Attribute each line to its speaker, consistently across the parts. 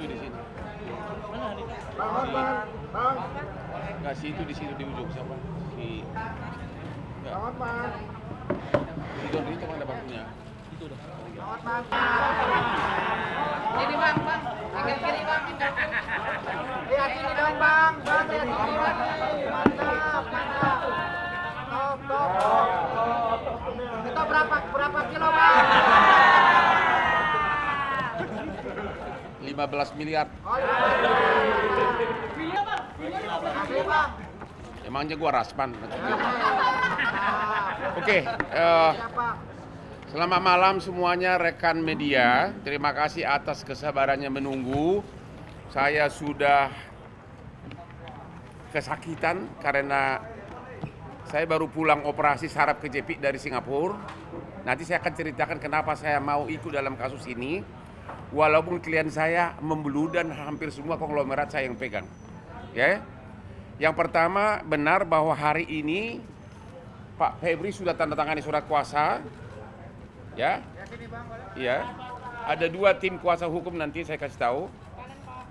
Speaker 1: situ di sini.
Speaker 2: Mana nih?
Speaker 3: Bang.
Speaker 1: Nggak situ di situ di ujung siapa? Si nggak. Si Don itu mana bangkunya?
Speaker 2: Itu udah.
Speaker 4: Ini bang, agak kiri bang.
Speaker 3: Lihat sini dong bang, lihat sini bang. Mantap. Top. Itu berapa kilo bang?
Speaker 1: 15 miliar.
Speaker 3: Oh, iya bang.
Speaker 1: Emangnya gua raspan. Oke, selamat malam semuanya rekan media. Terima kasih atas kesabarannya menunggu. Saya sudah kesakitan karena saya baru pulang operasi saraf kejepit dari Singapura. Nanti saya akan ceritakan kenapa saya mau ikut dalam kasus ini. Walaupun klien saya membelu dan hampir semua konglomerat saya yang pegang. Ya. Yang pertama, benar bahwa hari ini Pak Febri sudah tanda tangani surat kuasa. Ya. Iya. Ada 2 tim kuasa hukum nanti saya kasih tahu.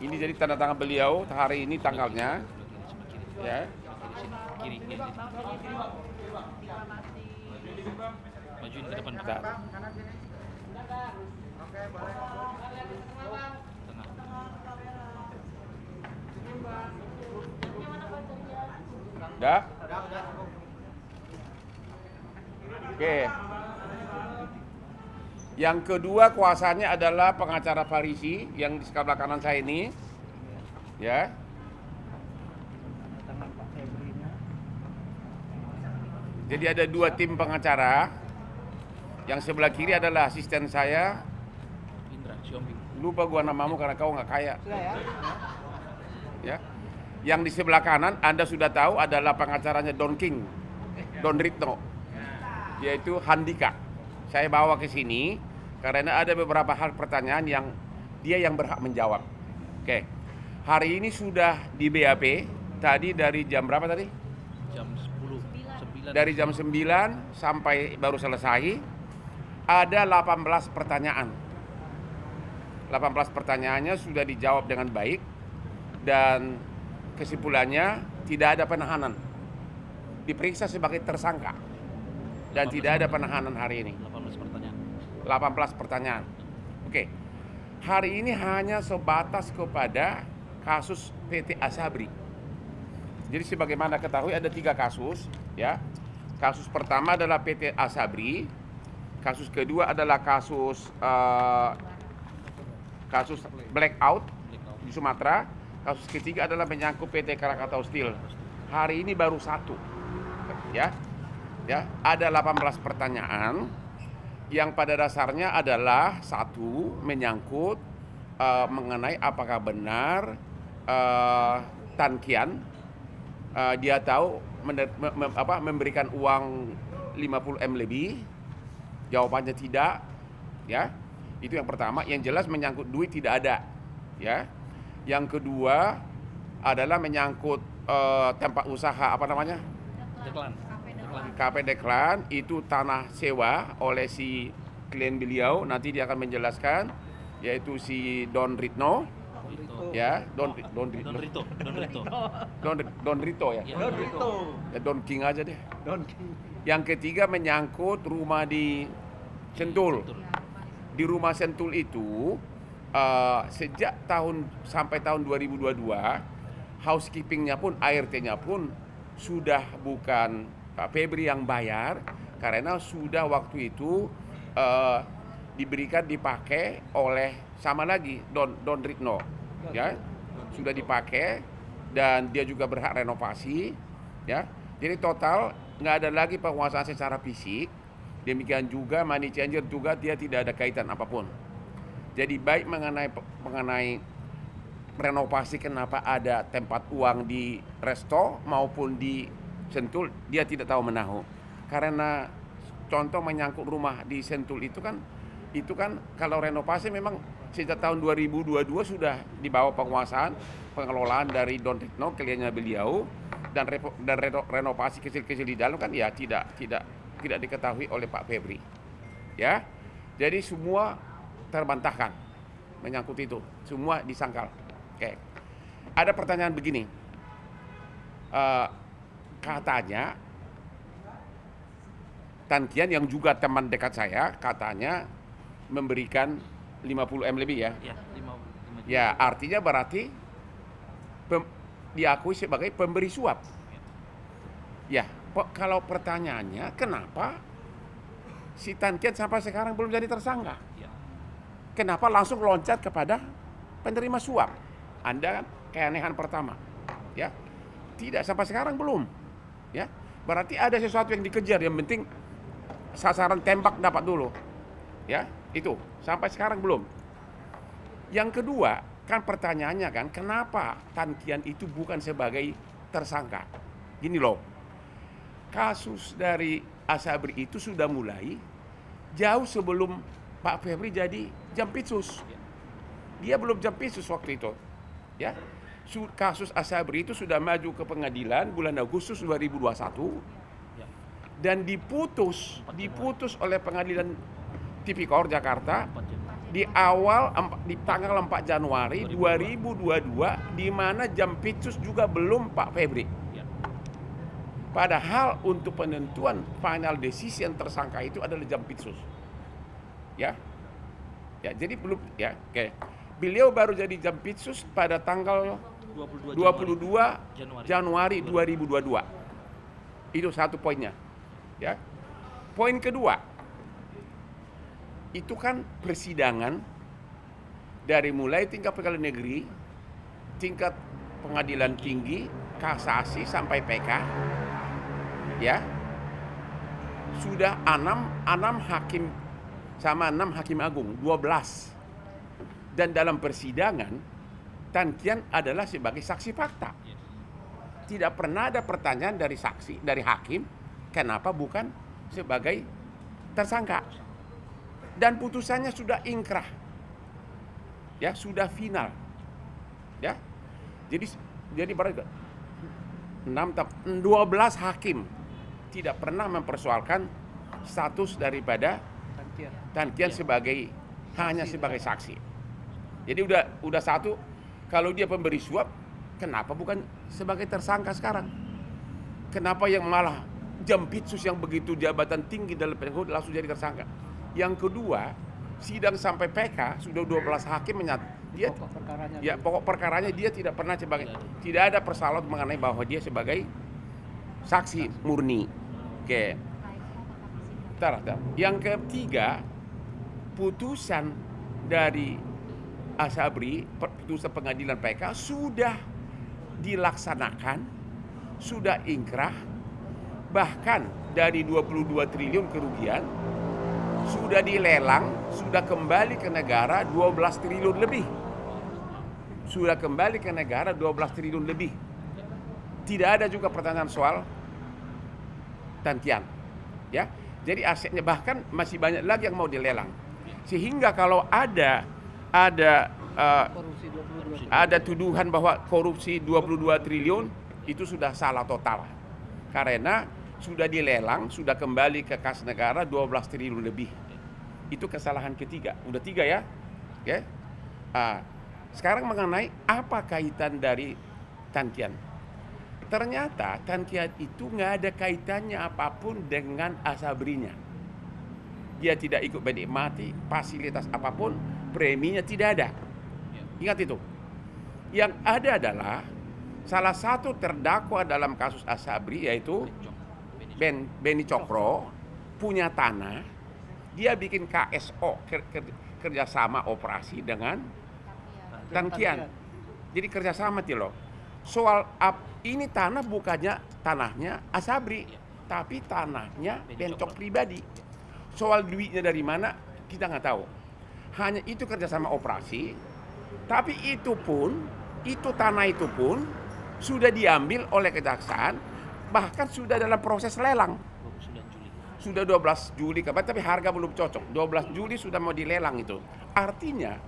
Speaker 1: Ini jadi tanda tangan beliau hari ini tanggalnya. Ya.
Speaker 2: Kiri. Majuin ke depan.
Speaker 1: Bentar.
Speaker 2: Tengah.
Speaker 1: Dah? Oke. Yang kedua kuasanya adalah pengacara Farisi yang di sebelah kanan saya ini. Ya. Jadi ada 2 tim pengacara. Yang sebelah kiri adalah asisten saya.
Speaker 2: Indra, Siombing.
Speaker 1: Lupa gua namamu karena kau nggak kaya. Ya. Yang di sebelah kanan Anda sudah tahu adalah pengacaranya Don King, Don Ritno, yaitu Handika. Saya bawa ke sini karena ada beberapa hal pertanyaan yang dia yang berhak menjawab. Oke. Hari ini sudah di BAP. Tadi dari jam berapa tadi?
Speaker 2: Jam 10. 9.
Speaker 1: Dari jam 9 sampai baru selesai. Ada 18 pertanyaan. 18 pertanyaannya sudah dijawab dengan baik dan kesimpulannya tidak ada penahanan. Diperiksa sebagai tersangka dan tidak ada penahanan hari ini.
Speaker 2: 18 pertanyaan.
Speaker 1: 18 pertanyaan. Oke. Hari ini hanya sebatas kepada kasus PT Asabri. Jadi sebagaimana ketahui ada 3 kasus, ya. Kasus pertama adalah PT Asabri. Kasus kedua adalah kasus blackout di Sumatera. Kasus ketiga adalah menyangkut PT Krakatau Steel. Hari ini baru 1. Ya. Ya, ada 18 pertanyaan yang pada dasarnya adalah 1 menyangkut mengenai apakah benar Tan Kian dia tahu memberikan uang 50M lebih. Jawabannya tidak, ya. Itu yang pertama. Yang jelas menyangkut duit tidak ada, ya. Yang kedua adalah menyangkut tempat usaha apa namanya?
Speaker 2: Deklan.
Speaker 1: KP Deklan, itu tanah sewa oleh si klien beliau. Nanti dia akan menjelaskan, yaitu si Don Ritno, ya. Don Rito ya.
Speaker 2: Don Rito.
Speaker 1: Ya, Don King aja deh.
Speaker 3: Don King.
Speaker 1: Yang ketiga menyangkut rumah di Sentul. Di rumah Sentul itu sejak sampai tahun 2022 housekeepingnya pun ART-nya pun sudah bukan Pak Febri yang bayar karena sudah waktu itu dipakai oleh sama lagi Don Ritno, ya. Sudah dipakai dan dia juga berhak renovasi, ya. Jadi total nggak ada lagi penguasaan secara fisik. Demikian juga money changer juga dia tidak ada kaitan apapun. Jadi baik mengenai renovasi kenapa ada tempat uang di resto maupun di Sentul dia tidak tahu menahu. Karena contoh menyangkut rumah di Sentul itu kan kalau renovasi memang sejak tahun 2022 sudah dibawa penguasaan pengelolaan dari Don Ritno kliennya beliau dan renovasi kecil-kecil di dalam kan ya tidak diketahui oleh Pak Febri. Ya. Jadi semua terbantahkan. menyangkut itu. Semua disangkal. Oke. Ada pertanyaan begini. Katanya Tan Kian yang juga teman dekat saya katanya memberikan 50 M lebih ya.
Speaker 2: Ya, 5
Speaker 1: Ya, artinya berarti diakui sebagai pemberi suap. Ya, kalau pertanyaannya kenapa si Tan Kian sampai sekarang belum jadi tersangka?
Speaker 2: Ya.
Speaker 1: Kenapa langsung loncat kepada penerima suap? Anda kan keanehan pertama. Ya. Tidak, sampai sekarang belum. Ya. Berarti ada sesuatu yang dikejar, yang penting sasaran tembak dapat dulu. Ya, itu. Sampai sekarang belum. Yang kedua, kan pertanyaannya kan, kenapa Tan Kian itu bukan sebagai tersangka? Gini loh. Kasus dari Asabri itu sudah mulai jauh sebelum Pak Febri jadi Jampitsus. Dia belum Jampitsus waktu itu. Ya. Kasus Asabri itu sudah maju ke pengadilan bulan Agustus 2021 dan diputus oleh Pengadilan Tipikor Jakarta di tanggal 4 Januari 2022 di mana Jampitsus juga belum Pak Febri. Padahal untuk penentuan final decision tersangka itu adalah Jampitsus. Ya. Ya, jadi belum ya, oke. Beliau baru jadi Jampitsus pada tanggal 22 Januari 2022. Itu satu poinnya. Ya. Poin kedua, itu kan persidangan dari mulai tingkat pengadilan negeri, tingkat pengadilan tinggi, kasasi sampai PK. Ya. Sudah 6 hakim sama 6 hakim agung, 12. Dan dalam persidangan Tan Kian adalah sebagai saksi fakta. Tidak pernah ada pertanyaan dari saksi, dari hakim, kenapa bukan sebagai tersangka. Dan putusannya sudah ingkrah. Ya, sudah final. Ya. Jadi berarti 12 hakim tidak pernah mempersoalkan status daripada Tan Kian sebagai hanya sebagai saksi. Jadi udah satu, kalau dia pemberi suap, kenapa bukan sebagai tersangka sekarang? Kenapa yang malah Jampitsus yang begitu jabatan tinggi dalam PNKU langsung jadi tersangka? Yang kedua, sidang sampai PK sudah 12 hakim pokok perkaranya dia tidak pernah tidak ada persoalan mengenai bahwa dia sebagai saksi murni. Oke. Yang ketiga, putusan dari Asabri, putusan pengadilan PK sudah dilaksanakan, sudah ingkrah, bahkan dari 22 triliun kerugian sudah dilelang, sudah kembali ke negara 12 triliun lebih. Sudah kembali ke negara 12 triliun lebih. Tidak ada juga pertanyaan soal Tan Kian. Ya. Jadi asetnya bahkan masih banyak lagi yang mau dilelang. Sehingga kalau ada tuduhan bahwa korupsi 22 triliun itu sudah salah total. Karena sudah dilelang, sudah kembali ke kas negara 12 triliun lebih. Itu kesalahan ketiga. Udah 3 ya. Oke. Sekarang mengenai apa kaitan dari Tan Kian. Ternyata Tan Kian itu nggak ada kaitannya apapun dengan Asabrinya. Dia tidak ikut menikmati fasilitas apapun, preminya tidak ada. Ingat itu. Yang ada adalah salah satu terdakwa dalam kasus Asabri yaitu Beni Cokro punya tanah. Dia bikin KSO, kerjasama operasi dengan Tan Kian. Jadi kerjasama loh. Soal ini tanah bukannya tanahnya Asabri, tapi tanahnya Bencok pribadi. Soal duitnya dari mana kita nggak tahu. Hanya itu kerjasama operasi. Tapi itu tanah itu pun sudah diambil oleh kejaksaan, bahkan sudah dalam proses lelang. Sudah 12 Juli kapan, tapi harga belum cocok. 12 Juli sudah mau dilelang itu. Artinya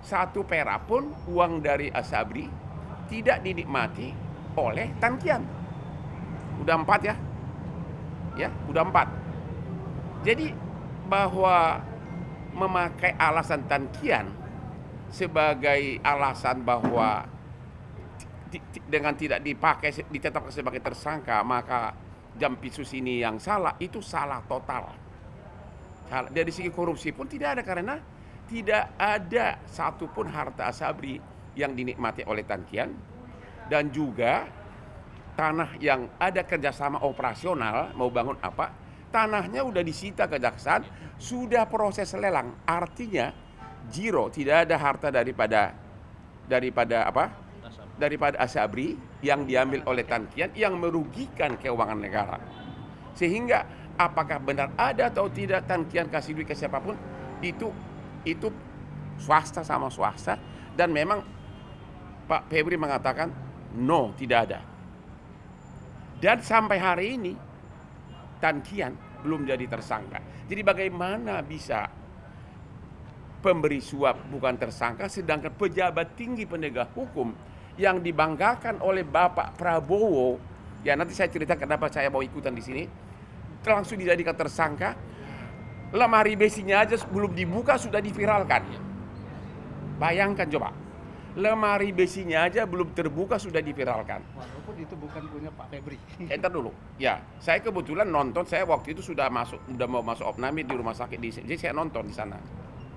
Speaker 1: 1 perak pun uang dari Asabri tidak dinikmati oleh Tan Kian. Udah 4 ya? Ya, udah 4. Jadi bahwa memakai alasan Tan Kian sebagai alasan bahwa dengan tidak dipakai ditetapkan sebagai tersangka maka Jampitsus ini yang salah, itu salah total. Dari segi korupsi pun tidak ada, karena tidak ada satupun harta Asabri yang dinikmati oleh Tan Kian, dan juga tanah yang ada kerjasama operasional mau bangun apa, tanahnya udah disita kejaksaan, sudah proses lelang, artinya zero, tidak ada harta daripada Asabri yang diambil oleh Tan Kian yang merugikan keuangan negara. Sehingga apakah benar ada atau tidak Tan Kian kasih duit ke siapapun, itu swasta sama swasta, dan memang Pak Febri mengatakan no, tidak ada. Dan sampai hari ini Tan Kian belum jadi tersangka. Jadi bagaimana bisa pemberi suap bukan tersangka, sedangkan pejabat tinggi penegak hukum yang dibanggakan oleh Bapak Prabowo, ya nanti saya cerita kenapa saya mau ikutan di sini, langsung dijadikan tersangka. Lemari besinya aja belum dibuka sudah diviralkan. Bayangkan coba, lemari besinya aja belum terbuka sudah diviralkan.
Speaker 3: Walaupun itu bukan punya Pak Febri.
Speaker 1: Entar dulu, ya saya kebetulan nonton, saya waktu itu sudah mau masuk opname di rumah sakit jadi saya nonton di sana.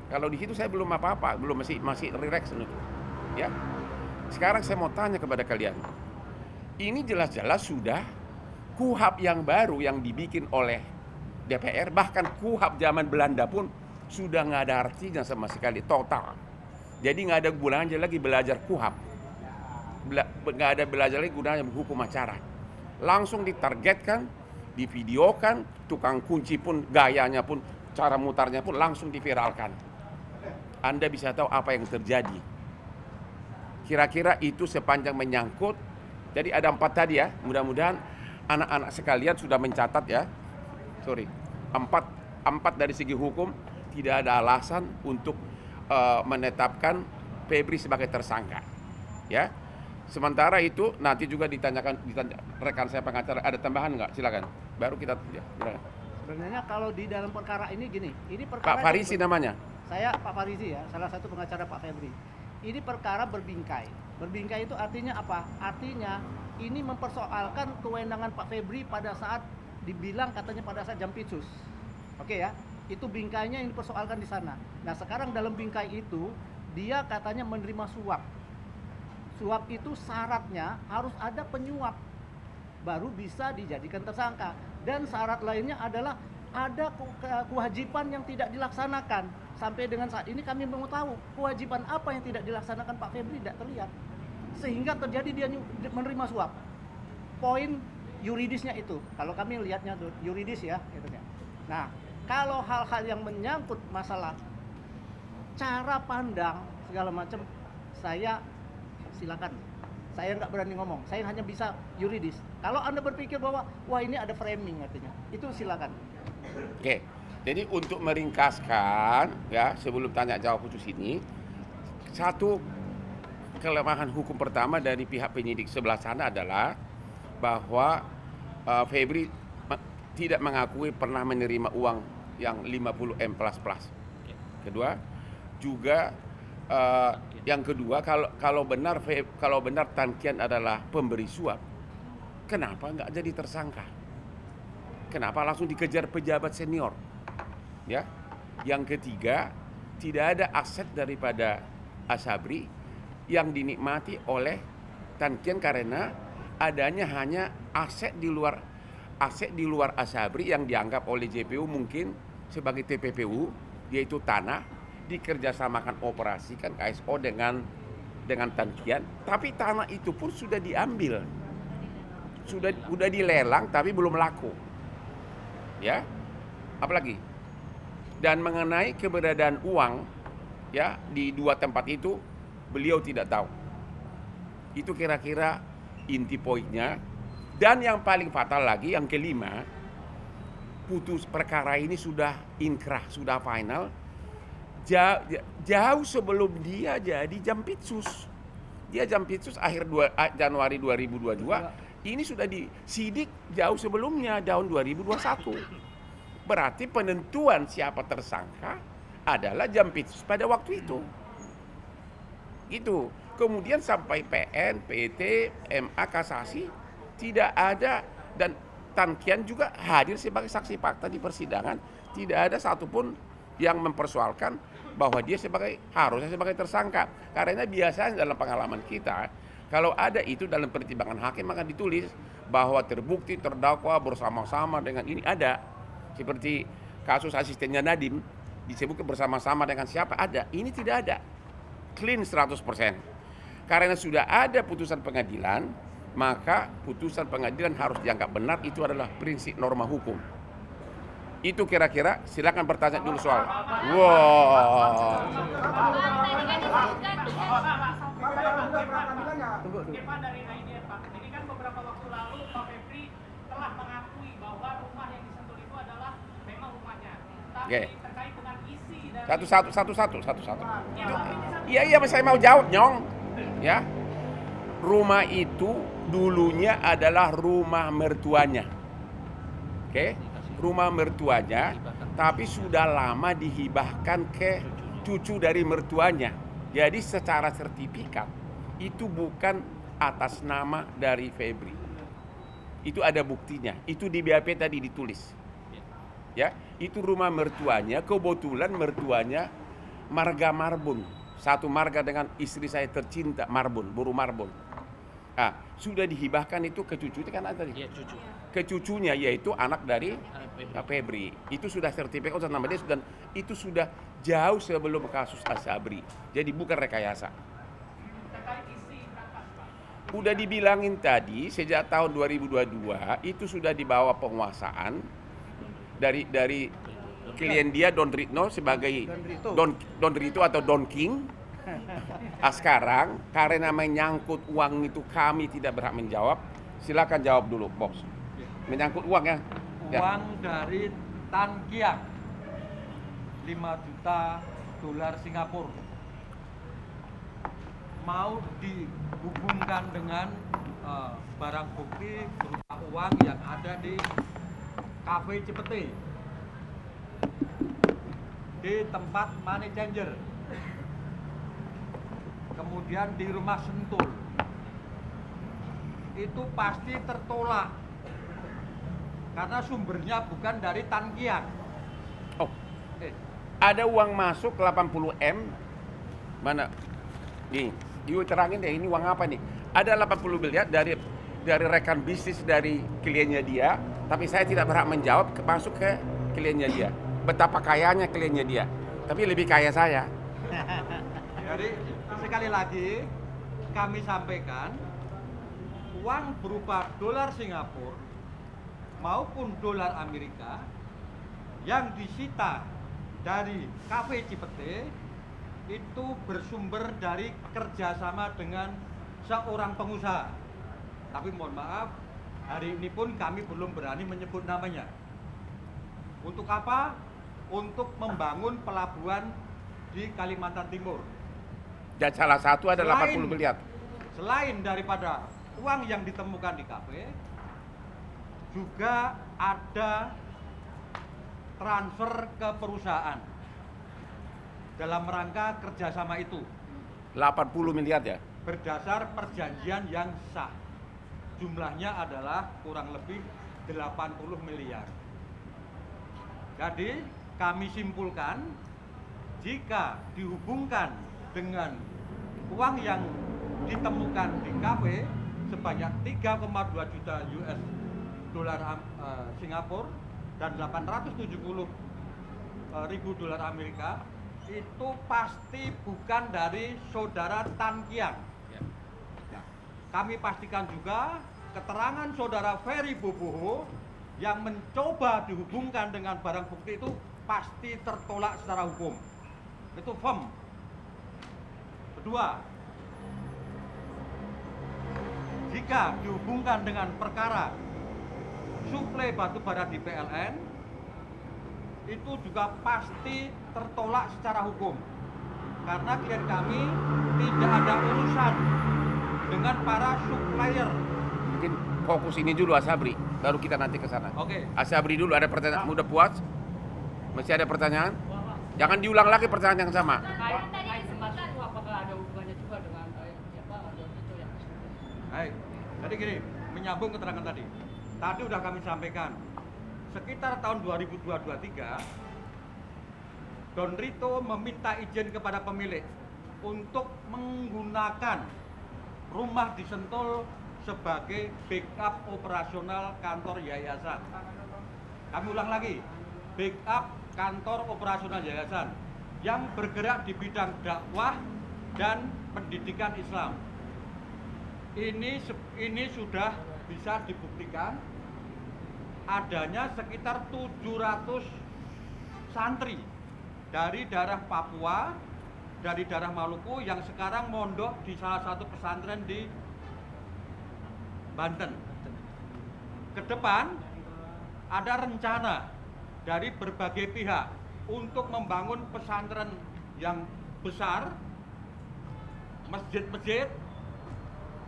Speaker 1: Kalau di situ saya belum apa-apa, belum masih relax gitu. Ya. Sekarang saya mau tanya kepada kalian, ini jelas-jelas sudah KUHP yang baru yang dibikin oleh DPR, bahkan KUHP zaman Belanda pun sudah nggak ada artinya sama sekali, total. Jadi nggak ada gunanya lagi belajar KUHP, nggak ada belajar lagi gunanya hukum acara. Langsung ditargetkan, divideokan, tukang kunci pun gayanya pun, cara mutarnya pun langsung diviralkan. Anda bisa tahu apa yang terjadi. Kira-kira itu sepanjang menyangkut. Jadi ada 4 tadi ya, mudah-mudahan anak-anak sekalian sudah mencatat ya. Empat dari segi hukum tidak ada alasan untuk menetapkan Febri sebagai tersangka. Ya. Sementara itu nanti juga ditanya rekan saya pengacara, ada tambahan nggak? Silakan. Baru kita ya, silakan.
Speaker 3: Sebenarnya kalau di dalam perkara ini gini, ini perkara
Speaker 1: Pak Farisi namanya.
Speaker 3: Saya Pak Farisi ya, salah satu pengacara Pak Febri. Ini perkara berbingkai. Berbingkai itu artinya apa? Artinya ini mempersoalkan kewenangan Pak Febri pada saat dibilang katanya pada saat Jampitsus. Oke ya, itu bingkainya yang dipersoalkan di sana. Nah sekarang dalam bingkai itu dia katanya menerima suap. Suap itu syaratnya harus ada penyuap baru bisa dijadikan tersangka. Dan syarat lainnya adalah ada kewajiban yang tidak dilaksanakan. Sampai dengan saat ini kami mau tahu kewajiban apa yang tidak dilaksanakan Pak Febri tidak terlihat. Sehingga terjadi dia menerima suap. Poin yuridisnya itu, kalau kami lihatnya yuridis ya, gitu ya. Nah, kalau hal-hal yang menyangkut masalah cara pandang segala macam, saya silakan. Saya nggak berani ngomong, saya hanya bisa yuridis. Kalau Anda berpikir bahwa wah ini ada framing artinya, itu silakan.
Speaker 1: Oke, jadi untuk meringkaskan ya sebelum tanya jawab khusus ini, satu kelemahan hukum pertama dari pihak penyidik sebelah sana adalah bahwa Febri tidak mengakui pernah menerima uang yang 50M plus. Kedua, juga yang kedua kalau benar Tan Kian adalah pemberi suap, kenapa nggak jadi tersangka? Kenapa langsung dikejar pejabat senior? Ya. Yang ketiga, tidak ada aset daripada Asabri yang dinikmati oleh Tan Kian karena adanya hanya aset di luar Asabri yang dianggap oleh JPU mungkin sebagai TPPU, yaitu tanah dikerjasamakan operasikan KSO dengan Tan Kian, tapi tanah itu pun sudah diambil, sudah dilelang tapi belum laku. Ya, apalagi dan mengenai keberadaan uang ya di 2 tempat itu beliau tidak tahu. Itu kira-kira inti poinnya. Dan yang paling fatal lagi, yang kelima, putus perkara ini sudah inkrah, sudah final jauh sebelum dia jadi Jampitsus. Dia Jampitsus akhir Januari 2022. Ini sudah disidik jauh sebelumnya, tahun 2021. Berarti penentuan siapa tersangka adalah Jampitsus pada waktu itu. Gitu. Kemudian sampai PN, PT, MA, kasasi tidak ada, dan Tan Kian juga hadir sebagai saksi fakta di persidangan. Tidak ada satupun yang mempersoalkan bahwa dia harusnya sebagai tersangka. Karena biasanya dalam pengalaman kita, kalau ada itu dalam pertimbangan hakim maka ditulis bahwa terbukti terdakwa bersama-sama dengan ini ada. Seperti kasus asistennya Nadiem disebutkan bersama-sama dengan siapa, ada. Ini tidak ada. Clean 100%. Karena sudah ada putusan pengadilan, maka putusan pengadilan harus dianggap benar. Itu adalah prinsip norma hukum. Itu kira-kira, silakan bertanya dulu soal. Wow.
Speaker 5: Pak, dari IDF Pak, ini kan beberapa waktu lalu Pak Febri telah mengakui bahwa rumah yang disentuh itu adalah memang rumahnya. Tapi terkait dengan isi dari
Speaker 1: Satu-satu. Iya, saya mau jawab, Nyong. Ya. Rumah itu dulunya adalah rumah mertuanya. Oke? Rumah mertuanya, tapi sudah lama dihibahkan ke cucu dari mertuanya. Jadi secara sertifikat itu bukan atas nama dari Febri. Itu ada buktinya. Itu di BAP tadi ditulis. Ya, itu rumah mertuanya. Kebetulan mertuanya marga Marbun. Satu marga dengan istri saya tercinta, Marbun, Buru Marbun. Nah, sudah dihibahkan itu ke cucu itu kan ada tadi.
Speaker 2: Iya, cucu.
Speaker 1: Ke cucunya, yaitu anak dari
Speaker 2: Febri.
Speaker 1: Febri. Itu sudah sertifikat atas nama dia, dan itu sudah jauh sebelum kasus Asabri. Jadi bukan rekayasa. Udah dibilangin tadi, sejak tahun 2022 itu sudah dibawa penguasaan dari klien dia Don Ritno sebagai Don Rito atau Don King. Sekarang karena menyangkut uang itu kami tidak berhak menjawab. Silakan jawab dulu, Bos. Menyangkut uang ya.
Speaker 6: Uang dari Tan Kiang 5 juta dolar Singapura mau dihubungkan dengan barang bukti berupa uang yang ada di Cafe Cipete di tempat money changer, kemudian di rumah Sentul. Itu pasti tertolak karena sumbernya bukan dari Tan Kiang.
Speaker 1: Oh, ada uang masuk 80 M. Mana? Nih, you terangin deh, ini uang apa nih? Ada 80 miliar dari rekan bisnis dari kliennya dia, tapi saya tidak berhak menjawab masuk ke kliennya dia. Betapa kayanya kliennya dia, tapi lebih kaya saya.
Speaker 6: Jadi sekali lagi kami sampaikan, uang berupa dolar Singapura maupun dolar Amerika yang disita dari Cafe Cipete itu bersumber dari kerjasama dengan seorang pengusaha. Tapi mohon maaf, hari ini pun kami belum berani menyebut namanya. Untuk apa? Untuk membangun pelabuhan di Kalimantan Timur.
Speaker 1: Dan salah satu ada 80 miliar.
Speaker 6: Selain daripada uang yang ditemukan di kafe, juga ada transfer ke perusahaan dalam rangka kerjasama itu
Speaker 1: 80 miliar ya?
Speaker 6: berdasar perjanjian yang sah. Jumlahnya adalah kurang lebih 80 miliar. Jadi kami simpulkan, jika dihubungkan dengan uang yang ditemukan di kafe sebanyak 3,2 juta US dolar Singapura dan 870 ribu dolar Amerika, itu pasti bukan dari saudara Tan Kiang. Ya. Kami pastikan juga keterangan saudara Ferry Boboho yang mencoba dihubungkan dengan barang bukti itu pasti tertolak secara hukum. Itu firm. Kedua, jika dihubungkan dengan perkara suplai batu bara di PLN, itu juga pasti tertolak secara hukum. Karena klien kami tidak ada urusan dengan para supplier.
Speaker 1: Mungkin fokus ini dulu Asabri, baru kita nanti ke sana.
Speaker 6: Oke.
Speaker 1: Asabri dulu, ada pertanyaan, udah puas? Masih ada pertanyaan? Jangan diulang lagi pertanyaan yang sama.
Speaker 4: Tadi kesempatan apakah ada hubungannya juga
Speaker 6: Jadi gini, menyambung keterangan tadi. Tadi udah kami sampaikan, sekitar tahun 2023, Don Rito meminta izin kepada pemilik untuk menggunakan rumah di Sentul sebagai backup operasional kantor yayasan. Kami ulang lagi, backup kantor operasional yayasan yang bergerak di bidang dakwah dan pendidikan Islam. Ini sudah bisa dibuktikan adanya sekitar 700 santri dari daerah Papua, dari daerah Maluku yang sekarang mondok di salah satu pesantren di Banten. Ke depan ada rencana dari berbagai pihak untuk membangun pesantren yang besar, masjid-masjid,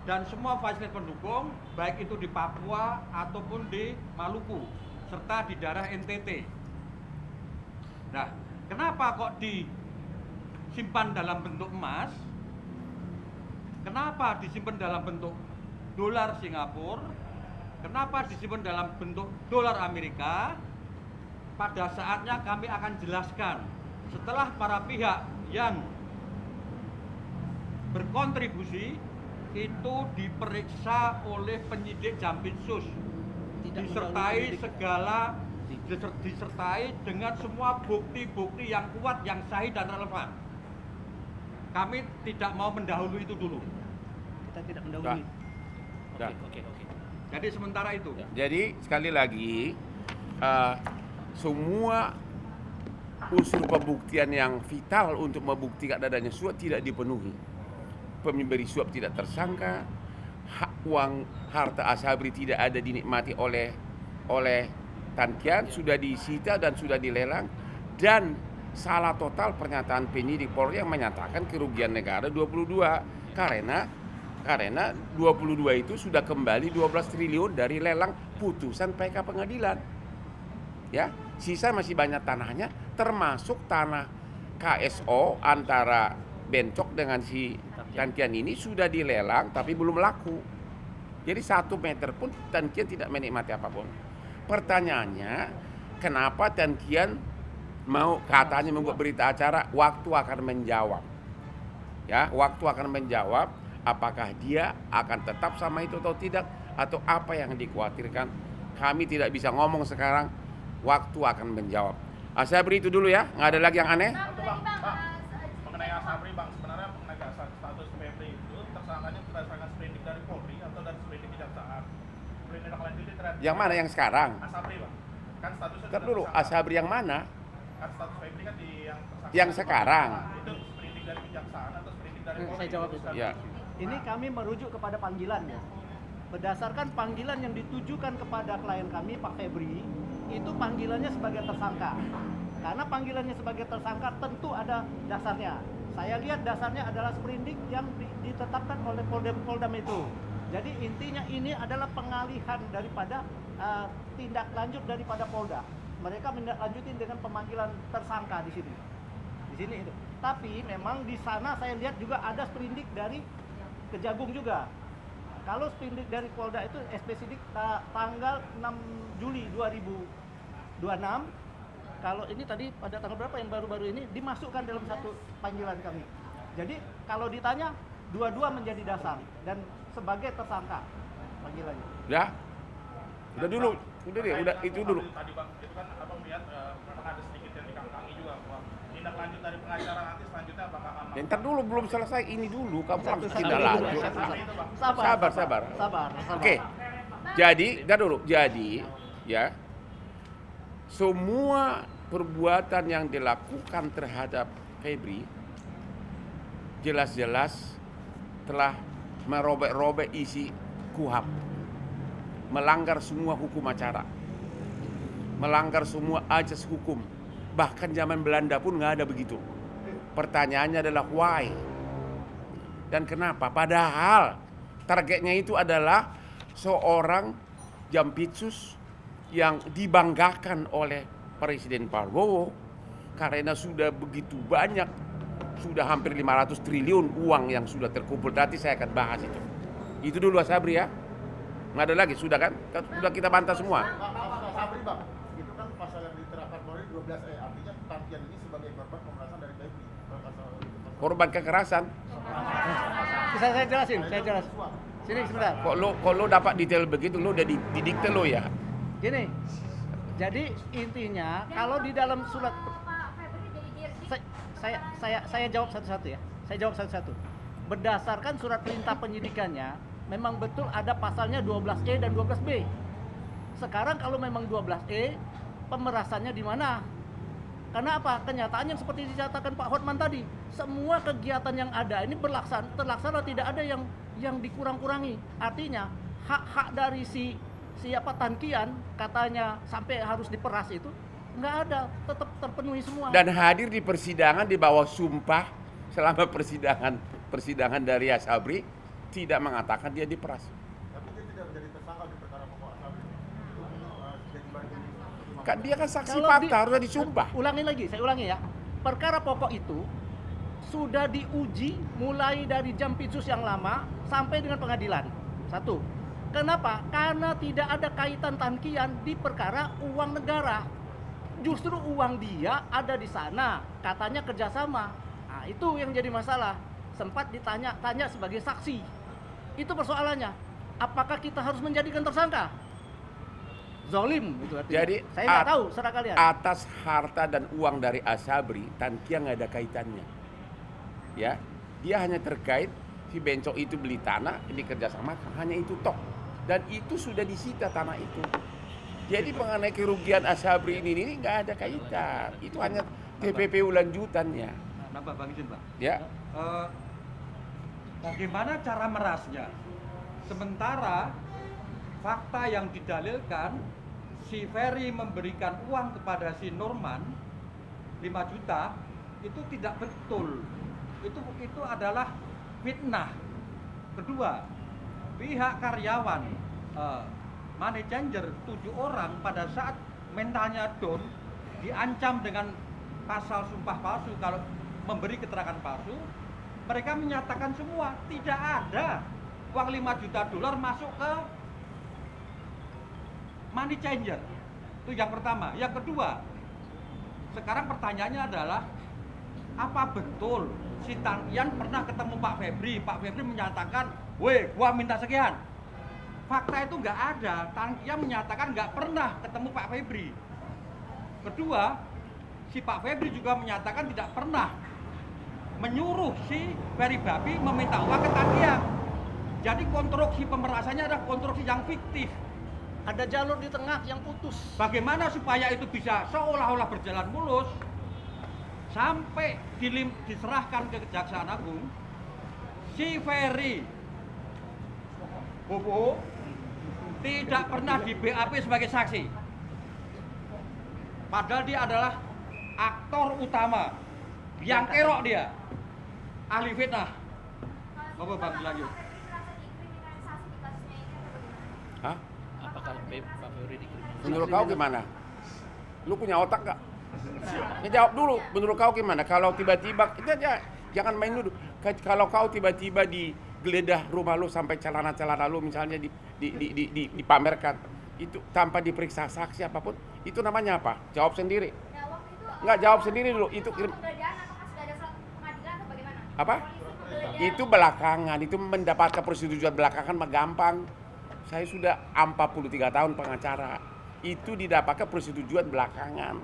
Speaker 6: dan semua fasilitas pendukung, baik itu di Papua ataupun di Maluku, serta di daerah NTT. Nah, kenapa kok disimpan dalam bentuk emas? Kenapa disimpan dalam bentuk dolar Singapura? Kenapa disimpan dalam bentuk dolar Amerika? Pada saatnya kami akan jelaskan setelah para pihak yang berkontribusi itu diperiksa oleh penyidik Jampitsus, disertai dengan semua bukti-bukti yang kuat, yang sahih dan relevan. Kami tidak mau mendahului itu dulu.
Speaker 3: Kita tidak mendahului.
Speaker 2: Oke.
Speaker 6: Jadi sementara itu.
Speaker 1: Jadi sekali lagi semua unsur pembuktian yang vital untuk membuktikan adanya suap tidak dipenuhi. Pemberi suap tidak tersangka, hak uang harta Asabri tidak ada dinikmati oleh Tan Kian, sudah disita dan sudah dilelang, dan salah total pernyataan penyidik Polri yang menyatakan kerugian negara 22 karena 22 itu sudah kembali 12 triliun dari lelang putusan PK pengadilan. Ya, sisa masih banyak tanahnya, termasuk tanah KSO antara Bencok dengan si Tan Kian ini sudah dilelang tapi belum laku. Jadi 1 meter pun Tan Kian tidak menikmati apapun. Pertanyaannya, kenapa Tan Kian mau katanya membuat berita acara? Waktu akan menjawab. Ya, waktu akan menjawab apakah dia akan tetap sama itu atau tidak, atau apa yang dikhawatirkan. Kami tidak bisa ngomong sekarang. Waktu akan menjawab. Asabri itu dulu ya, nggak ada lagi yang aneh.
Speaker 5: Mengenai Asabri, Bang, sebenarnya mengenai status Febri itu tersangkanya berdasarkan sprindik dari Polri atau dari sprindik kejaksaan? Sprindik lanjuti terhadap
Speaker 1: Yang mana yang sekarang?
Speaker 5: Asabri, Bang. Kan statusnya
Speaker 1: Ntar dulu,
Speaker 5: tersangka.
Speaker 1: Asabri yang mana?
Speaker 5: Kan status Febri kan di yang tersangka.
Speaker 1: Yang sekarang.
Speaker 5: Itu sprindik dari kejaksaan atau sprindik dari Polri?
Speaker 3: Saya jawab itu.
Speaker 1: Ya.
Speaker 3: Ini kami merujuk kepada panggilan ya. Berdasarkan panggilan yang ditujukan kepada klien kami, Pak Febri, itu panggilannya sebagai tersangka. Karena panggilannya sebagai tersangka tentu ada dasarnya. Saya lihat dasarnya adalah sprindik yang ditetapkan oleh Poldam itu. Jadi intinya ini adalah pengalihan daripada tindak lanjut daripada Polda. Mereka menindaklanjuti dengan pemanggilan tersangka di sini. Di sini itu. Tapi memang di sana saya lihat juga ada sprindik dari Kejagung juga. Kalau sprindik dari Polda itu spesidik tanggal 6 Juli 2026. Kalau ini tadi pada tanggal berapa yang baru-baru ini dimasukkan dalam satu panggilan kami. Jadi kalau ditanya dua-dua menjadi dasar dan sebagai tersangka panggilannya.
Speaker 1: Ya. Udah dulu. Udah deh, udah itu dulu.
Speaker 5: Tadi Bang, itu kan Abang lihat memang ada sedikit yang dikangkangi juga. Wah, tindak lanjut dari pengacara nanti selanjutnya apakah akan
Speaker 1: Ya, ntar dulu belum selesai ini dulu, kamu langsung
Speaker 3: Satu-satu
Speaker 1: tidak
Speaker 3: dulu,
Speaker 1: lanjut.
Speaker 3: Sabar.
Speaker 1: Oke. Jadi, dah dulu. Jadi, ya. Semua perbuatan yang dilakukan terhadap Febri jelas-jelas telah merobek-robek isi KUHAP, melanggar semua hukum acara, melanggar semua ajas hukum, bahkan zaman Belanda pun nggak ada begitu. Pertanyaannya adalah why dan kenapa? Padahal targetnya itu adalah seorang Jampitsus yang dibanggakan oleh Presiden Prabowo karena sudah begitu banyak, sudah hampir 500 triliun uang yang sudah terkumpul. Nanti saya akan bahas itu. Itu dulu Asabri ya. Nggak ada lagi, sudah kan? Sudah kita bantah semua.
Speaker 7: Pak Sabri bang, itu kan pasal yang diterapkan Polri 12E, artinya Tankian ini sebagai korban pemerasan dari Febri.
Speaker 1: Korban kekerasan.
Speaker 3: Bisa saya jelasin, saya jelas. Sini sebentar.
Speaker 1: Kok lo dapat detail begitu, lo udah didikte lo ya?
Speaker 3: Gini, jadi intinya kalau di dalam surat saya jawab satu-satu ya. Saya jawab satu-satu. Berdasarkan surat perintah penyidikannya, memang betul ada pasalnya 12E dan 12B. Sekarang kalau memang 12E, pemerasannya di mana? Karena apa? Kenyataannya seperti dinyatakan Pak Hotman tadi, semua kegiatan yang ada ini terlaksana, tidak ada yang dikurang-kurangi. Artinya hak-hak dari siapa Tankian katanya sampai harus diperas itu nggak ada, tetap terpenuhi semua.
Speaker 1: Dan hadir di persidangan di bawah sumpah selama persidangan dari Asabri tidak mengatakan dia diperas.
Speaker 7: Tapi dia tidak menjadi tersangka di perkara pokok Sabri.
Speaker 1: Kan dia kan saksi
Speaker 3: Kalau
Speaker 1: fakta, harusnya disumpah.
Speaker 3: Saya ulangi ya. Perkara pokok itu sudah diuji mulai dari Jampitsus yang lama sampai dengan pengadilan. Satu. Kenapa? Karena tidak ada kaitan Tankian di perkara uang negara. Justru uang dia ada di sana, katanya kerjasama. Nah, itu yang jadi masalah. Sempat ditanya sebagai saksi. Itu persoalannya. Apakah kita harus menjadikan tersangka? Zolim itu artinya.
Speaker 1: Jadi
Speaker 3: saya nggak tahu, serah kalian.
Speaker 1: Atas harta dan uang dari Asabri, Tankian nggak ada kaitannya. Ya, dia hanya terkait si Bencok itu beli tanah, ini kerjasama, hanya itu tok. Dan itu sudah disita tanah itu. Jadi mengenai kerugian Asabri ini nggak ada kaitan. Itu hanya TPPU lanjutannya.
Speaker 6: Nambah Bang izin Pak.
Speaker 1: Ya.
Speaker 6: Bagaimana cara merasnya? Sementara fakta yang didalilkan, si Ferry memberikan uang kepada si Norman 5 juta, itu tidak betul. Itu adalah fitnah. Kedua, pihak karyawan money changer 7 orang pada saat mentalnya down diancam dengan pasal sumpah palsu kalau memberi keterangan palsu. Mereka menyatakan semua tidak ada uang 5 juta dolar masuk ke money changer. Itu yang pertama. Yang kedua, sekarang pertanyaannya adalah apa betul si Tankian pernah ketemu Pak Febri? Pak Febri menyatakan, "Weh, gua minta sekian." Fakta itu nggak ada. Tankian menyatakan nggak pernah ketemu Pak Febri. Kedua, si Pak Febri juga menyatakan tidak pernah menyuruh si Ferry Babi meminta uang ke Tankian. Jadi konstruksi pemerasannya adalah konstruksi yang fiktif.
Speaker 3: Ada jalur di tengah yang putus.
Speaker 6: Bagaimana supaya itu bisa seolah-olah berjalan mulus sampai diserahkan ke Kejaksaan Agung? Si Ferry Bobo tidak pernah di BAP sebagai saksi. Padahal dia adalah aktor utama. Yang kerok dia. Ahli fitnah. Bapak Bang lanjut.
Speaker 1: Hah?
Speaker 2: Apakah Pak Febri dikriminalisasi?
Speaker 1: Menurut kau gimana? Lu punya otak gak? Ya jawab dulu, menurut kau gimana? Kalau tiba-tiba, kita jangan main dulu. Kalau kau tiba-tiba digeledah rumah lu sampai celana-celana lu misalnya dipamerkan, itu tanpa diperiksa saksi apapun, itu namanya apa? Jawab sendiri. Nggak, jawab sendiri dulu. Itu apa? Itu belakangan, itu mendapatkan persetujuan belakangan mah gampang. Saya sudah 43 tahun pengacara. Itu didapatkan persetujuan belakangan.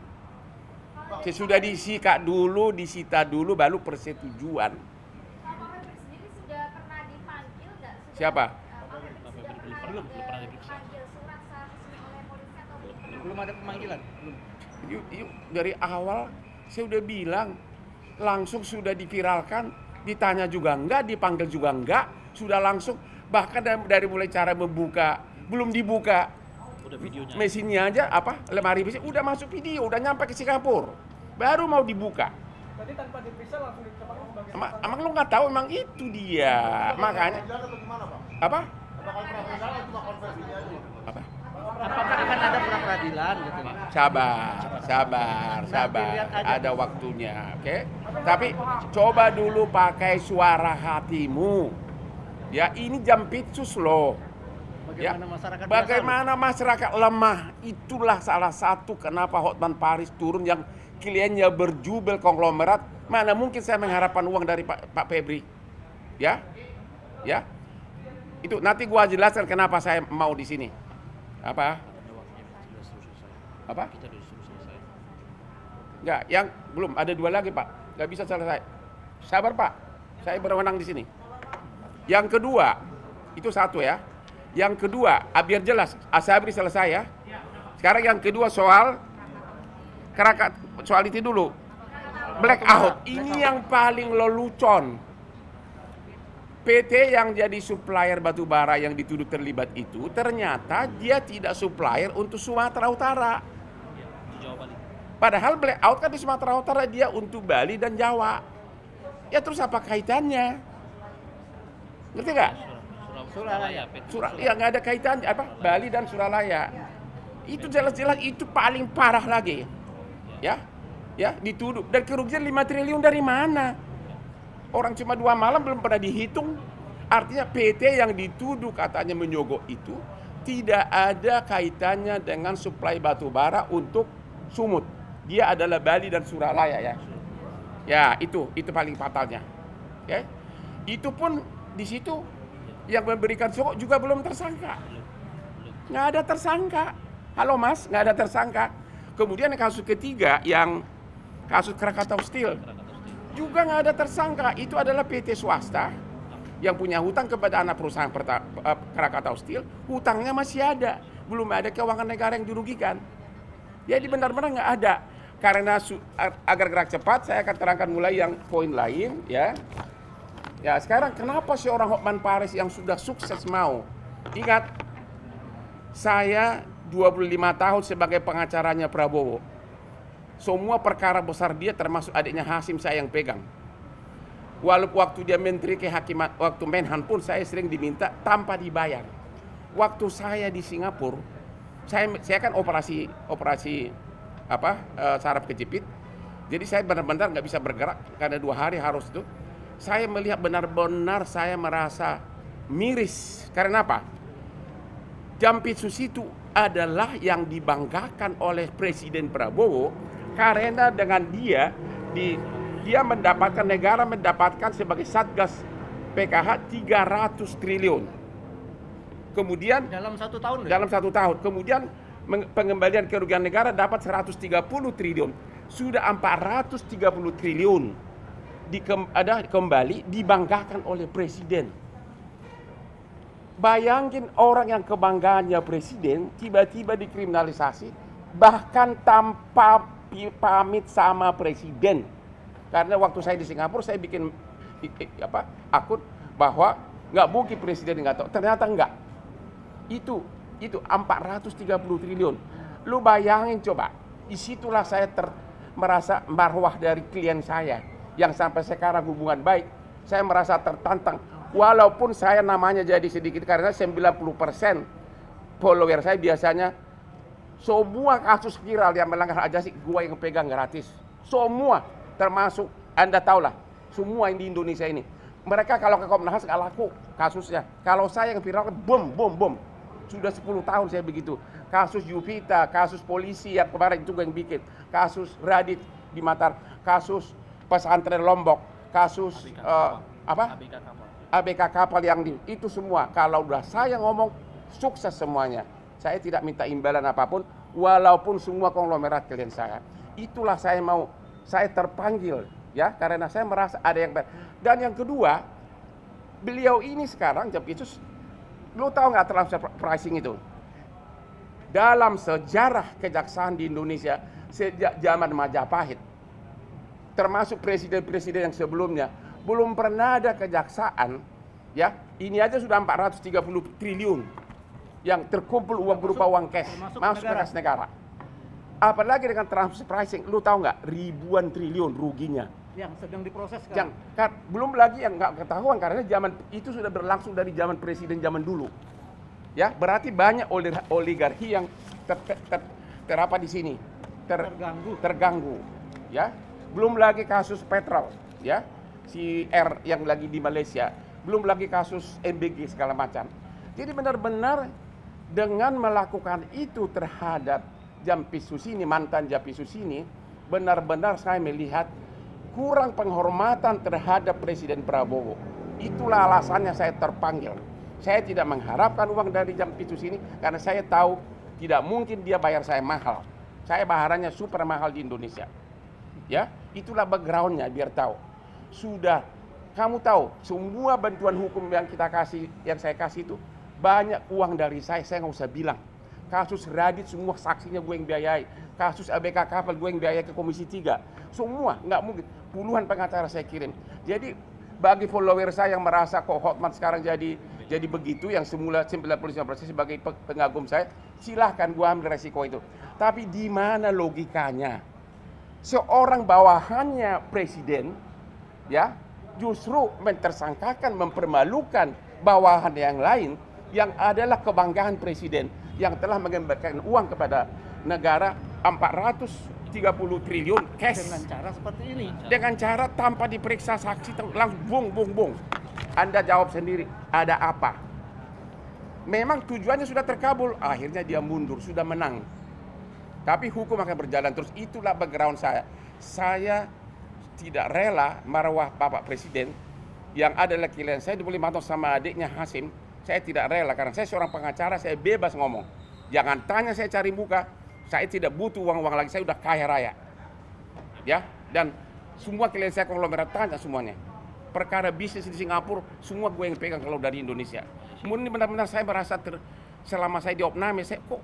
Speaker 1: Sesudah disita dulu baru persetujuan. Siapa?
Speaker 2: Belum pernah diperiksa.
Speaker 3: Belum ada pemanggilan.
Speaker 1: Yuk, dari awal saya udah bilang, langsung sudah diviralkan, ditanya juga enggak, dipanggil juga enggak, sudah langsung. Bahkan dari mulai cara membuka, belum dibuka
Speaker 2: Udah videonya.
Speaker 1: mesinnya aja, lemari mesin, udah masuk video, udah nyampe ke Singapura, baru mau dibuka.
Speaker 5: Tadi tanpa diperiksa langsung ditetapkan sebagai
Speaker 1: Emang lu nggak tahu, emang itu dia, makanya. Apa? Apa?
Speaker 3: Apakah akan ada pra peradilan gitu?
Speaker 1: Sabar. Ada waktunya, oke? Tapi coba dulu pakai suara hatimu. Ya, ini Jampitsus loh.
Speaker 3: Bagaimana masyarakat biasa,
Speaker 1: Bagaimana masyarakat lemah, itulah salah satu kenapa Hotman Paris turun yang kliennya berjubel konglomerat. Mana mungkin saya mengharapkan uang dari Pak Febri, ya, itu nanti gua jelaskan kenapa saya mau di sini. Apa?
Speaker 2: Ada waktunya sudah suruh selesai.
Speaker 1: Apa?
Speaker 2: Kita sudah suruh selesai.
Speaker 1: Enggak, yang belum ada 2 lagi Pak, nggak bisa selesai. Sabar Pak, saya berwenang di sini. Yang kedua, itu satu ya. Yang kedua, biar jelas, Asabri selesai ya. Sekarang yang kedua soal itu dulu. Blackout, ini yang paling lelucon. PT yang jadi supplier batu bara yang dituduh terlibat itu, ternyata dia tidak supplier untuk Sumatera Utara.
Speaker 2: Ya, untuk Jawa Bali.
Speaker 1: Padahal blackout kan di Sumatera Utara dia untuk Bali dan Jawa. Ya terus apa kaitannya? Ngerti nggak?
Speaker 2: Suralaya.
Speaker 1: Ya nggak ada kaitannya apa? Bali dan Suralaya. Itu jelas-jelas itu paling parah lagi. Ya, dituduh. Dan kerugian 5 triliun dari mana? Orang cuma 2 malam belum pernah dihitung. Artinya PT yang dituduh katanya menyogok itu tidak ada kaitannya dengan suplai batu bara untuk Sumut. Dia adalah Bali dan Suralaya ya. Ya, itu paling fatalnya. Oke. Itu pun di situ yang memberikan sogok juga belum tersangka. Nggak ada tersangka. Halo Mas, nggak ada tersangka. Kemudian kasus ketiga yang kasus Krakatau Steel juga nggak ada tersangka. Itu adalah PT swasta yang punya hutang kepada anak perusahaan Krakatau Steel. Hutangnya masih ada, belum ada keuangan negara yang dirugikan. Jadi benar-benar nggak ada. Karena agar gerak cepat, saya akan terangkan mulai yang poin lain ya. Ya sekarang kenapa seorang Hotman Paris yang sudah sukses mau? Ingat, saya 25 tahun sebagai pengacaranya Prabowo. Semua perkara besar dia termasuk adiknya Hasim saya yang pegang. Walaupun waktu dia menteri kehakiman, waktu Menhan pun saya sering diminta tanpa dibayar. Waktu saya di Singapura, saya kan operasi saraf kejepit. Jadi saya benar-benar nggak bisa bergerak karena 2 hari harus itu. Saya melihat benar-benar saya merasa miris. Karena apa? Jampitsus itu adalah yang dibanggakan oleh Presiden Prabowo karena dengan dia negara mendapatkan sebagai Satgas PKH 300 triliun. Kemudian
Speaker 3: dalam 1 tahun.
Speaker 1: Dalam 1 tahun. Kemudian pengembalian kerugian negara dapat 130 triliun. Sudah 430 triliun. Kembali dibanggakan oleh Presiden. Bayangin orang yang kebanggaannya Presiden tiba-tiba dikriminalisasi bahkan tanpa pamit sama Presiden. Karena waktu saya di Singapura saya bikin akun bahwa nggak mungkin Presiden nggak tahu. Ternyata nggak. Itu 430 triliun. Lu bayangin coba. Disitulah saya merasa marwah dari klien saya yang sampai sekarang hubungan baik, saya merasa tertantang. Walaupun saya namanya jadi sedikit karena 90% follower saya biasanya semua kasus viral yang melanggar hak asasi gua yang pegang gratis. Semua, termasuk Anda tahulah, semua yang di Indonesia ini. Mereka kalau ke Komnas nggak laku kasusnya. Kalau saya yang viral bom. Sudah 10 tahun saya begitu. Kasus Yupita, kasus polisi yang kemarin juga yang bikin, kasus Radit di Matar, kasus pesantren Lombok, kasus ABK kapal yang itu semua. Kalau udah saya ngomong sukses semuanya. Saya tidak minta imbalan apapun, walaupun semua konglomerat klien saya. Itulah saya terpanggil ya, karena saya merasa ada yang baik. Dan yang kedua, beliau ini sekarang Jampitsus, lu tahu nggak transfer pricing itu? Dalam sejarah kejaksaan di Indonesia sejak zaman Majapahit, termasuk presiden-presiden yang sebelumnya, belum pernah ada kejaksaan ya, ini aja sudah 430 triliun yang terkumpul uang berupa uang cash masuk ke kas negara. Apalagi dengan transfer pricing, lu tahu nggak ribuan triliun ruginya
Speaker 3: yang sedang diproses
Speaker 1: yang belum lagi yang nggak ketahuan karena zaman itu sudah berlangsung dari zaman presiden zaman dulu ya. Berarti banyak oligarki yang terapa di sini terganggu ya. Belum lagi kasus petrol ya, si R yang lagi di Malaysia, belum lagi kasus MBG segala macam. Jadi benar-benar dengan melakukan itu terhadap Jampitsus ini, mantan Jampitsus ini, benar-benar saya melihat kurang penghormatan terhadap Presiden Prabowo. Itulah alasannya saya terpanggil. Saya tidak mengharapkan uang dari Jampitsus ini karena saya tahu tidak mungkin dia bayar saya mahal. Saya bayarannya super mahal di Indonesia. Ya, itulah backgroundnya biar tahu. Sudah, kamu tahu semua bantuan hukum yang kita kasih, yang saya kasih itu banyak uang dari saya nggak usah bilang. Kasus Radit semua saksinya gue yang biayai. Kasus ABK kapal gue yang biayai ke Komisi 3. Semua, nggak mungkin. Puluhan pengacara saya kirim. Jadi bagi follower saya yang merasa kok Hotman sekarang jadi begitu, yang semula 95% sebagai pengagum saya, silahkan gue ambil resiko itu. Tapi di mana logikanya? Seorang bawahannya presiden, ya, justru mentersangkakan, mempermalukan bawahan yang lain yang adalah kebanggaan presiden yang telah mengembalikan uang kepada negara 430 triliun cash.
Speaker 3: Dengan cara seperti ini.
Speaker 1: Dengan cara tanpa diperiksa saksi, langsung bung. Anda jawab sendiri, ada apa? Memang tujuannya sudah terkabul, akhirnya dia mundur, sudah menang. Tapi hukum akan berjalan terus, itulah background saya. Saya tidak rela marwah Bapak Presiden yang adalah klien saya 25 tahun sama adiknya Hasim. Saya tidak rela karena saya seorang pengacara, saya bebas ngomong. Jangan tanya saya cari muka, saya tidak butuh uang-uang lagi, saya udah kaya raya. Ya, dan semua klien saya konglomerat tanya semuanya. Perkara bisnis di Singapura, semua gue yang pegang kalau dari Indonesia. Kemudian benar-benar saya merasa selama saya di Opname, saya kok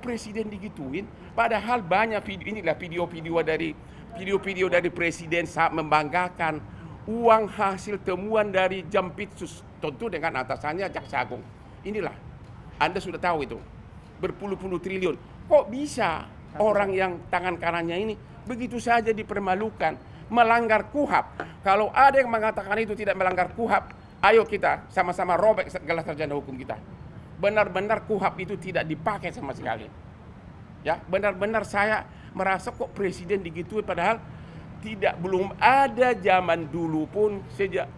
Speaker 1: presiden digituin? Padahal banyak video-video dari presiden saat membanggakan uang hasil temuan dari Jampitsus, tentu dengan atasannya Jaksa Agung. Inilah, Anda sudah tahu itu, berpuluh-puluh triliun. Kok bisa orang yang tangan kanannya ini begitu saja dipermalukan, melanggar KUHAP? Kalau ada yang mengatakan itu tidak melanggar KUHAP, ayo kita sama-sama robek gelar sarjana hukum kita. Benar-benar KUHAP itu tidak dipakai sama sekali. Ya, benar-benar saya merasa kok presiden digituin, padahal belum ada zaman dulu pun sejak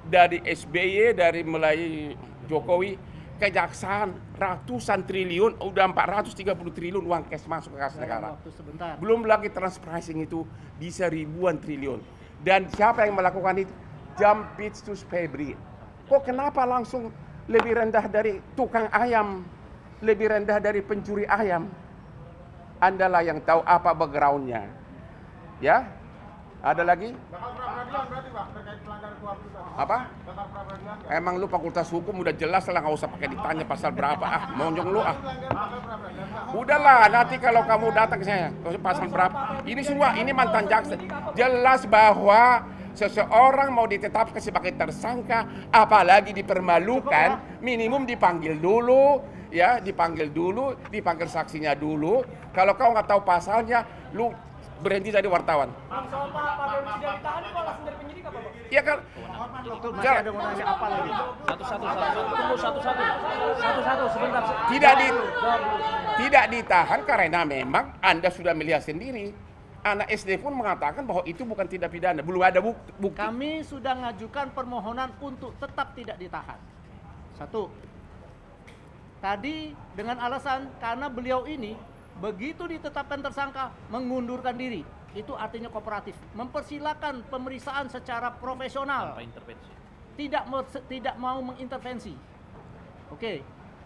Speaker 1: dari SBY, dari mulai Jokowi, kejaksaan ratusan triliun, udah 430 triliun uang cash masuk ke kas negara. Belum lagi transpricing itu bisa ribuan triliun. Dan siapa yang melakukan itu? Jampitsus Febri. Kok kenapa langsung lebih rendah dari tukang ayam, lebih rendah dari pencuri ayam? Andalah yang tahu apa backgroundnya. Ya, ada lagi?
Speaker 7: Bakal pra-peradilan berarti Pak terkait pelanggaran KUHAP itu.
Speaker 1: Apa?
Speaker 7: Bakal pra-peradilan.
Speaker 1: Emang lu fakultas hukum udah jelas lah, nggak usah pakai ditanya pasal berapa. Monjong lu ah.
Speaker 7: Bakal pra-peradilan.
Speaker 1: Udahlah, nanti kalau kamu datang ke saya, pasal berapa? Ini semua, ini mantan jaksa. Jelas bahwa seseorang mau ditetapkan sebagai tersangka, apalagi dipermalukan, minimum dipanggil dulu, ya, dipanggil saksinya dulu. Kalau kau nggak tahu pasalnya, lu berhenti jadi wartawan.
Speaker 5: Soal Pak Febri sudah ditahan kok langsung dari penyidik apa Pak?
Speaker 1: Iya kan?
Speaker 3: Masih ada mau nanya apa lagi?
Speaker 2: Satu-satu sebentar.
Speaker 1: Tidak ditahan karena memang Anda sudah melihat sendiri. Anak SD pun mengatakan bahwa itu bukan tindak pidana, belum ada bukti.
Speaker 3: Kami sudah mengajukan permohonan untuk tetap tidak ditahan. Satu. Tadi dengan alasan karena beliau ini begitu ditetapkan tersangka mengundurkan diri. Itu artinya kooperatif, mempersilakan pemeriksaan secara profesional.
Speaker 2: Tanpa intervensi.
Speaker 3: Tidak mau mengintervensi. Oke.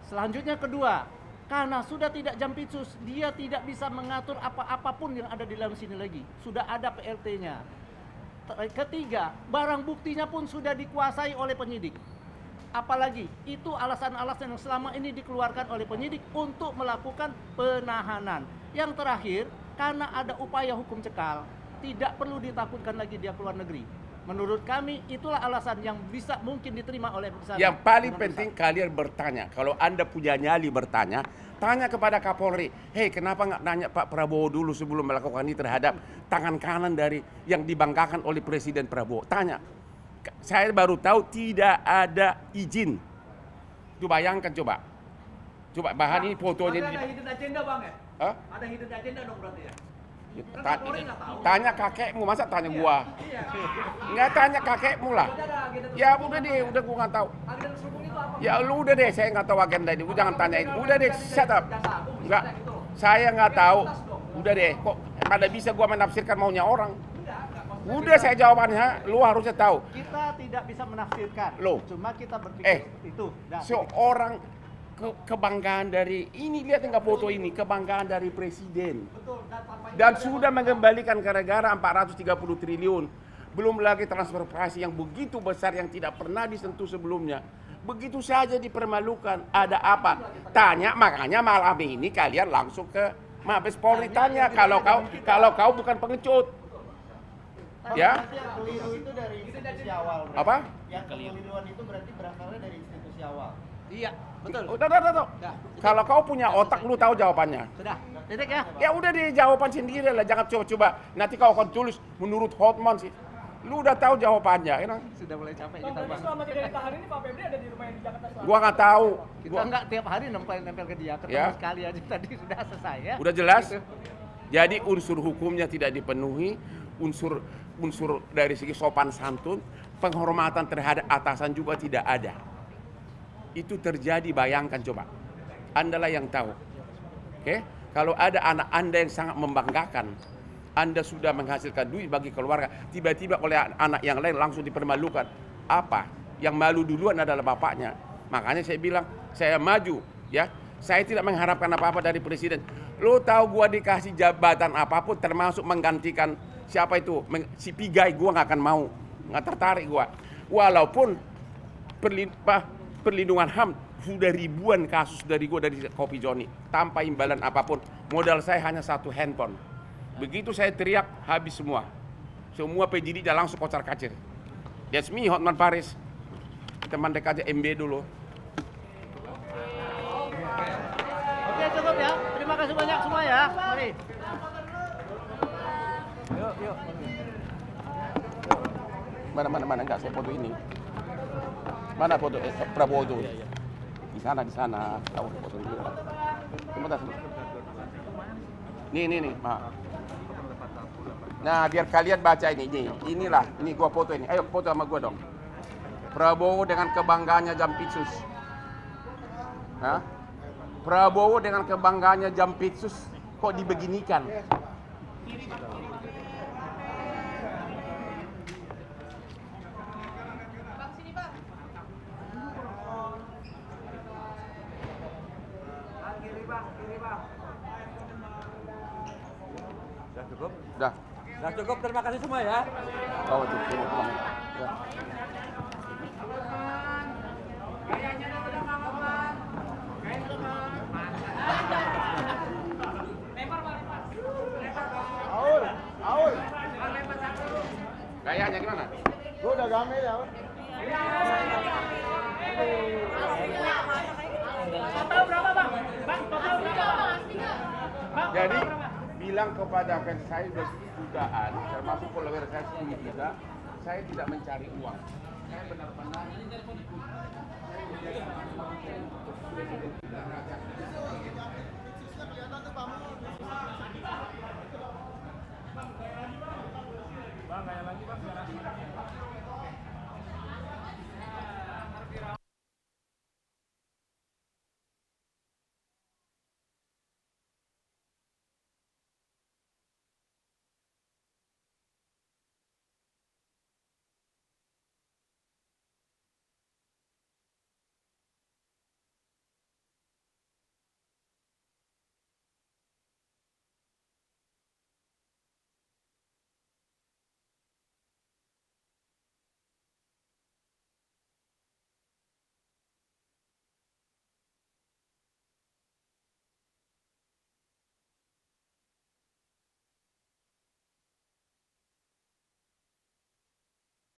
Speaker 3: Selanjutnya kedua, karena sudah tidak Jampitsus, dia tidak bisa mengatur apapun yang ada di dalam sini lagi. Sudah ada PLT-nya. Ketiga, barang buktinya pun sudah dikuasai oleh penyidik. Apalagi itu alasan-alasan yang selama ini dikeluarkan oleh penyidik untuk melakukan penahanan. Yang terakhir, karena ada upaya hukum cekal, tidak perlu ditakutkan lagi dia keluar negeri. Menurut kami itulah alasan yang bisa mungkin diterima oleh besar.
Speaker 1: Yang paling penting kalian bertanya. Kalau Anda punya nyali bertanya, tanya kepada Kapolri. Hei, kenapa nggak nanya Pak Prabowo dulu sebelum melakukan ini terhadap tangan kanan dari yang dibanggakan oleh Presiden Prabowo? Tanya. Saya baru tahu tidak ada izin. Itu bayangkan coba. Coba bahan ini fotonya.
Speaker 3: Ada hidden agenda Bang ya?
Speaker 1: Hah?
Speaker 3: Ada hidden agenda dong berarti ya?
Speaker 1: Tanya kakekmu, masa tanya gua? Nggak tanya kakekmu lah. Ya udah deh, udah gua nggak tahu. Ya lu udah deh, saya nggak tahu agenda ini. Lu jangan tanyain. Udah deh, shut up. Nggak, saya nggak tahu. Udah deh, kok pada bisa gua menafsirkan maunya orang? Udah saya jawabannya, lu harusnya tahu.
Speaker 3: Kita tidak bisa menafsirkan.
Speaker 1: Loh.
Speaker 3: Cuma kita berpikir itu. Dah.
Speaker 1: Seorang kebanggaan dari ini, lihat nggak foto ini, kebanggaan dari presiden. Dan sudah mengembalikan ke negara 430 triliun. Belum lagi transformasi yang begitu besar yang tidak pernah disentuh sebelumnya. Begitu saja dipermalukan. Ada apa? Tanya, makanya malam ini kalian langsung ke Mabes Polri tanya kalau kau bukan pengecut. Ya?
Speaker 8: Berarti yang keliru itu dari institusi awal. Berarti.
Speaker 1: Apa?
Speaker 8: Yang kekeliruan itu berarti berasalnya dari institusi awal.
Speaker 3: Iya, betul.
Speaker 1: Udah.
Speaker 3: Dah.
Speaker 1: Kalau kau punya otak, lu tahu jawabannya.
Speaker 3: Sudah. Titik ya.
Speaker 1: Ya udah deh, jawaban sendiri lah, jangan coba-coba. Nanti kau akan tulis menurut Hotman sih. Lu udah tahu jawabannya, ya kan?
Speaker 3: Sudah mulai capek
Speaker 5: Bang,
Speaker 3: kita,
Speaker 5: berarti
Speaker 3: Bang.
Speaker 5: selama tidak ditahan ini Pak Febri ada di rumah yang di Jakarta Selatan?
Speaker 1: Gua nggak tahu.
Speaker 3: Kita nggak tiap hari nempel ke dia. Ketemu
Speaker 1: Ya.
Speaker 3: sekali aja tadi sudah selesai ya.
Speaker 1: Udah jelas?
Speaker 3: Gitu.
Speaker 1: Jadi unsur hukumnya tidak dipenuhi, unsur dari segi sopan santun, penghormatan terhadap atasan juga tidak ada. Itu terjadi, bayangkan coba. Anda lah yang tahu. Oke? Kalau ada anak Anda yang sangat membanggakan, Anda sudah menghasilkan duit bagi keluarga, tiba-tiba oleh anak yang lain langsung dipermalukan. Apa? Yang malu duluan adalah bapaknya. Makanya saya bilang, saya maju, ya. Saya tidak mengharapkan apa-apa dari presiden. Lo tahu gua dikasih jabatan apapun termasuk menggantikan siapa itu? Si Pigai, gua nggak akan mau. Nggak tertarik gua. Walaupun perlindungan HAM sudah ribuan kasus dari gua dari Kopi Joni tanpa imbalan apapun. Modal saya hanya 1 handphone. Begitu saya teriak, habis semua. Semua penjidiknya langsung kocar-kacir. That's me, Hotman Paris. Teman dekat aja MB dulu.
Speaker 3: Oke, cukup ya. Terima kasih banyak semua ya. Mari. Yuk.
Speaker 1: Mana enggak saya foto ini. Mana foto Prabowo itu? Di sana. Tahu foto ini. Sebentar. Nih. Nah, biar kalian baca ini. Inilah, ini gua foto ini. Ayo foto sama gua dong. Prabowo dengan kebanggaannya Jampitsus. Hah? Prabowo dengan kebanggaannya Jampitsus kok dibeginikan?
Speaker 4: Bang, sini bang.
Speaker 6: Kiri bang. Sudah cukup?
Speaker 1: Dah.
Speaker 6: Sudah cukup, terima kasih semua ya.
Speaker 1: Oh, cukup. Ya.
Speaker 7: Aul.
Speaker 1: Gayanya gimana?
Speaker 7: Gua udah game ya.
Speaker 5: Total berapa bang? Bang, total berapa? Bang,
Speaker 1: Jadi bilang kepada fans saya sudah jutaan, termasuk follower saya 10 juta, saya tidak mencari uang. Saya benar-benar